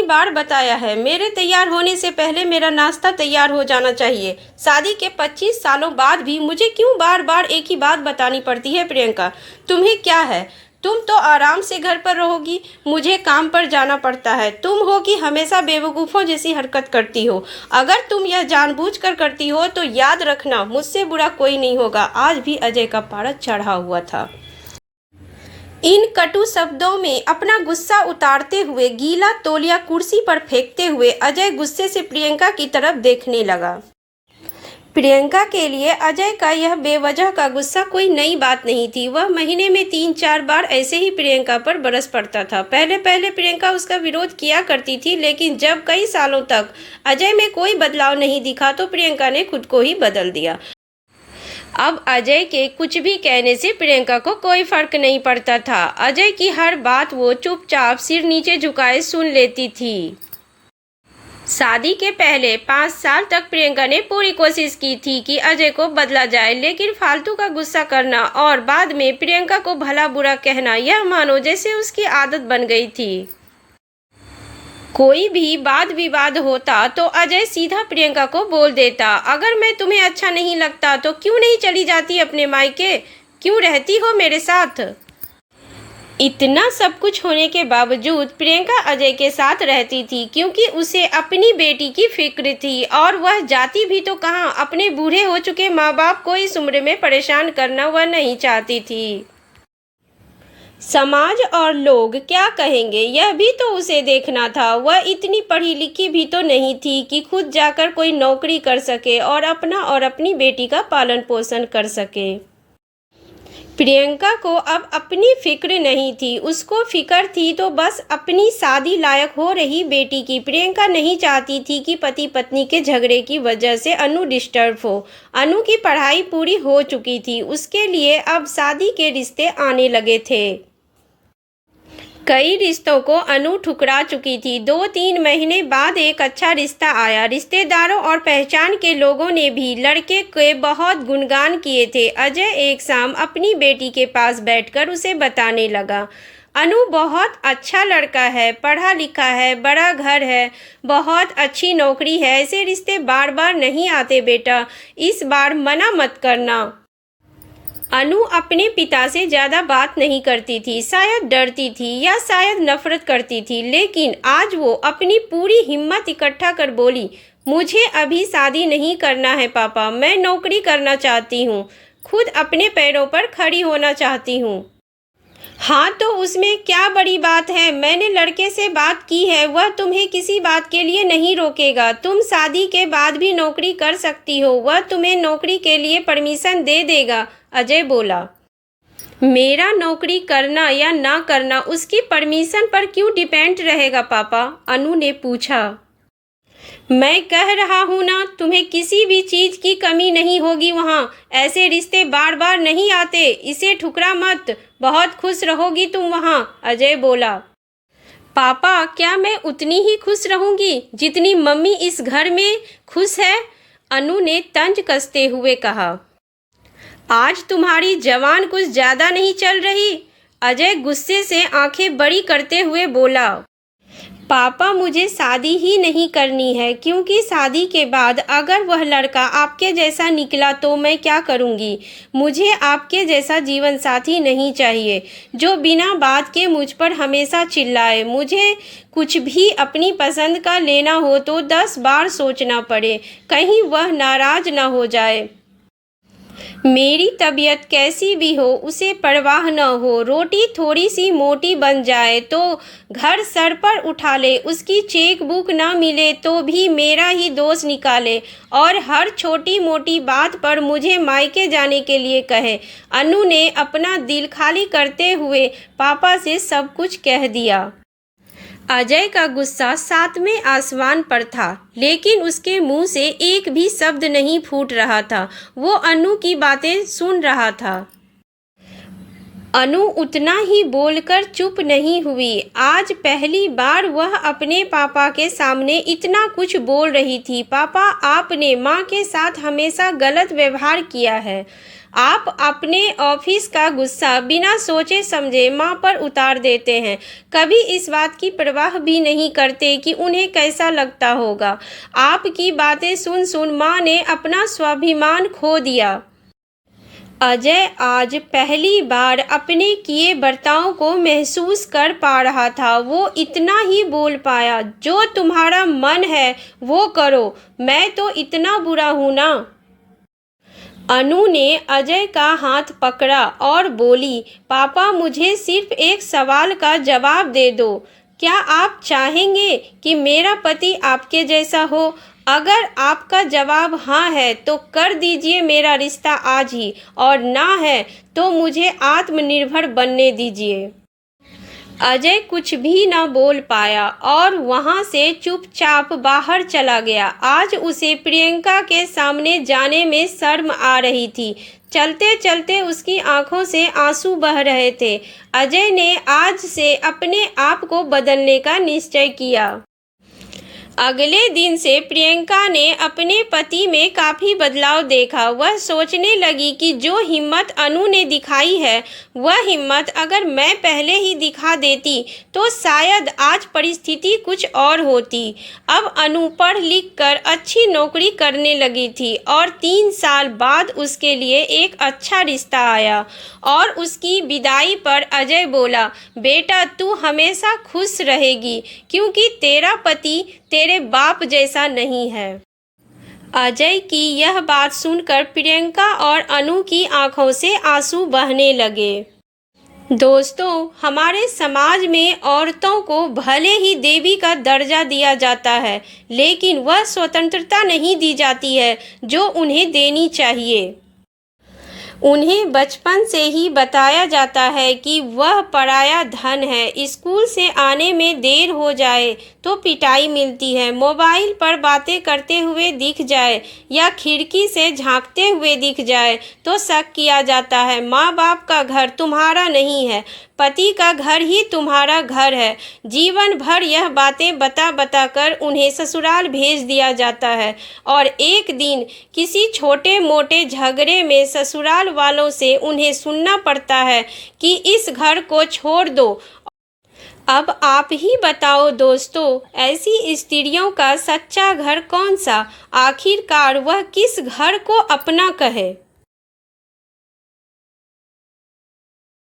बार बताया है, मेरे तैयार होने से पहले मेरा नाश्ता तैयार हो जाना चाहिए। शादी के 25 सालों बाद भी मुझे क्यों बार बार एक ही बात बतानी पड़ती है? प्रियंका, तुम्हें क्या है? तुम तो आराम से घर पर रहोगी, मुझे काम पर जाना पड़ता है। तुम हो कि हमेशा बेवकूफ़ों जैसी हरकत करती हो। अगर तुम यह जानबूझकर करती हो तो याद रखना, मुझसे बुरा कोई नहीं होगा। आज भी अजय का पारा चढ़ा हुआ था। इन कटु शब्दों में अपना गुस्सा उतारते हुए, गीला तौलिया कुर्सी पर फेंकते हुए अजय गुस्से से प्रियंका की तरफ देखने लगा। प्रियंका के लिए अजय का यह बेवजह का गुस्सा कोई नई बात नहीं थी। वह महीने में 3-4 बार ऐसे ही प्रियंका पर बरस पड़ता था। पहले पहले प्रियंका उसका विरोध किया करती थी, लेकिन जब कई सालों तक अजय में कोई बदलाव नहीं दिखा तो प्रियंका ने खुद को ही बदल दिया। अब अजय के कुछ भी कहने से प्रियंका को कोई फर्क नहीं पड़ता था। अजय की हर बात वो चुपचाप सिर नीचे झुकाए सुन लेती थी। शादी के पहले 5 साल तक प्रियंका ने पूरी कोशिश की थी कि अजय को बदला जाए, लेकिन फालतू का गुस्सा करना और बाद में प्रियंका को भला बुरा कहना, यह मानो जैसे उसकी आदत बन गई थी। कोई भी वाद विवाद होता तो अजय सीधा प्रियंका को बोल देता, अगर मैं तुम्हें अच्छा नहीं लगता तो क्यों नहीं चली जाती अपने मायके? क्यों रहती हो मेरे साथ? इतना सब कुछ होने के बावजूद प्रियंका अजय के साथ रहती थी, क्योंकि उसे अपनी बेटी की फिक्र थी। और वह जाती भी तो कहाँ, अपने बूढ़े हो चुके माँ बाप को इस उम्र में परेशान करना वह नहीं चाहती थी। समाज और लोग क्या कहेंगे, यह भी तो उसे देखना था। वह इतनी पढ़ी लिखी भी तो नहीं थी कि खुद जाकर कोई नौकरी कर सके और अपना और अपनी बेटी का पालन पोषण कर सके। प्रियंका को अब अपनी फिक्र नहीं थी, उसको फिक्र थी तो बस अपनी शादी लायक हो रही बेटी की। प्रियंका नहीं चाहती थी कि पति पत्नी के झगड़े की वजह से अनु डिस्टर्ब हो। अनु की पढ़ाई पूरी हो चुकी थी, उसके लिए अब शादी के रिश्ते आने लगे थे। कई रिश्तों को अनु ठुकरा चुकी थी। 2-3 महीने बाद एक अच्छा रिश्ता आया। रिश्तेदारों और पहचान के लोगों ने भी लड़के के बहुत गुणगान किए थे। अजय एक शाम अपनी बेटी के पास बैठकर उसे बताने लगा, अनु बहुत अच्छा लड़का है, पढ़ा लिखा है, बड़ा घर है, बहुत अच्छी नौकरी है। ऐसे रिश्ते बार बार नहीं आते बेटा, इस बार मना मत करना। अनु अपने पिता से ज़्यादा बात नहीं करती थी, शायद डरती थी या शायद नफरत करती थी, लेकिन आज वो अपनी पूरी हिम्मत इकट्ठा कर बोली, मुझे अभी शादी नहीं करना है पापा, मैं नौकरी करना चाहती हूँ, खुद अपने पैरों पर खड़ी होना चाहती हूँ। हाँ तो उसमें क्या बड़ी बात है, मैंने लड़के से बात की है, वह तुम्हें किसी बात के लिए नहीं रोकेगा। तुम शादी के बाद भी नौकरी कर सकती हो, वह तुम्हें नौकरी के लिए परमिशन दे देगा। अजय बोला, मेरा नौकरी करना या ना करना उसकी परमिशन पर क्यों डिपेंड रहेगा पापा? अनु ने पूछा। मैं कह रहा हूँ ना, तुम्हें किसी भी चीज़ की कमी नहीं होगी वहाँ। ऐसे रिश्ते बार बार नहीं आते, इसे ठुकरा मत, बहुत खुश रहोगी तुम वहाँ। अजय बोला, पापा क्या मैं उतनी ही खुश रहूँगी जितनी मम्मी इस घर में खुश है? अनु ने तंज कसते हुए कहा। आज तुम्हारी जवान कुछ ज़्यादा नहीं चल रही? अजय गुस्से से आंखें बड़ी करते हुए बोला, पापा मुझे शादी ही नहीं करनी है, क्योंकि शादी के बाद अगर वह लड़का आपके जैसा निकला तो मैं क्या करूँगी? मुझे आपके जैसा जीवन साथी नहीं चाहिए जो बिना बात के मुझ पर हमेशा चिल्लाए। मुझे कुछ भी अपनी पसंद का लेना हो तो 10 बार सोचना पड़े, कहीं वह नाराज ना हो जाए। मेरी तबीयत कैसी भी हो उसे परवाह न हो, रोटी थोड़ी सी मोटी बन जाए तो घर सर पर उठा ले, उसकी चेक बुक ना मिले तो भी मेरा ही दोष निकाले और हर छोटी मोटी बात पर मुझे मायके जाने के लिए कहे। अनु ने अपना दिल खाली करते हुए पापा से सब कुछ कह दिया। अजय का गुस्सा 7वें आसमान पर था, लेकिन उसके मुंह से एक भी शब्द नहीं फूट रहा था। वो अनु की बातें सुन रहा था। अनु उतना ही बोलकर चुप नहीं हुई। आज पहली बार वह अपने पापा के सामने इतना कुछ बोल रही थी। पापा, आपने माँ के साथ हमेशा गलत व्यवहार किया है। आप अपने ऑफिस का गुस्सा बिना सोचे समझे माँ पर उतार देते हैं। कभी इस बात की परवाह भी नहीं करते कि उन्हें कैसा लगता होगा। आपकी बातें सुन सुन माँ ने अपना स्वाभिमान खो दिया। अजय आज पहली बार अपने किए बर्ताव को महसूस कर पा रहा था। वो इतना ही बोल पाया, जो तुम्हारा मन है वो करो, मैं तो इतना बुरा हूँ ना। अनु ने अजय का हाथ पकड़ा और बोली, पापा मुझे सिर्फ एक सवाल का जवाब दे दो। क्या आप चाहेंगे कि मेरा पति आपके जैसा हो? अगर आपका जवाब हाँ है तो कर दीजिए मेरा रिश्ता आज ही, और ना है तो मुझे आत्मनिर्भर बनने दीजिए। अजय कुछ भी न बोल पाया और वहां से चुपचाप बाहर चला गया। आज उसे प्रियंका के सामने जाने में शर्म आ रही थी। चलते चलते उसकी आंखों से आंसू बह रहे थे। अजय ने आज से अपने आप को बदलने का निश्चय किया। अगले दिन से प्रियंका ने अपने पति में काफ़ी बदलाव देखा। वह सोचने लगी कि जो हिम्मत अनु ने दिखाई है, वह हिम्मत अगर मैं पहले ही दिखा देती तो शायद आज परिस्थिति कुछ और होती। अब अनु पढ़ लिख कर अच्छी नौकरी करने लगी थी और 3 साल बाद उसके लिए एक अच्छा रिश्ता आया। और उसकी विदाई पर अजय बोला, बेटा तू हमेशा खुश रहेगी क्योंकि तेरा पति तेरे बाप जैसा नहीं है। अजय की यह बात सुनकर प्रियंका और अनु की आंखों से आंसू बहने लगे। दोस्तों, हमारे समाज में औरतों को भले ही देवी का दर्जा दिया जाता है, लेकिन वह स्वतंत्रता नहीं दी जाती है जो उन्हें देनी चाहिए। उन्हें बचपन से ही बताया जाता है कि वह पराया धन है। स्कूल से आने में देर हो जाए तो पिटाई मिलती है। मोबाइल पर बातें करते हुए दिख जाए या खिड़की से झांकते हुए दिख जाए तो शक किया जाता है। माँ बाप का घर तुम्हारा नहीं है, पति का घर ही तुम्हारा घर है। जीवन भर यह बातें बता बता कर उन्हें ससुराल भेज दिया जाता है और एक दिन किसी छोटे मोटे झगड़े में ससुराल वालों से उन्हें सुनना पड़ता है कि इस घर को छोड़ दो। अब आप ही बताओ दोस्तों, ऐसी स्त्रियों का सच्चा घर कौन सा? आखिरकार वह किस घर को अपना कहे?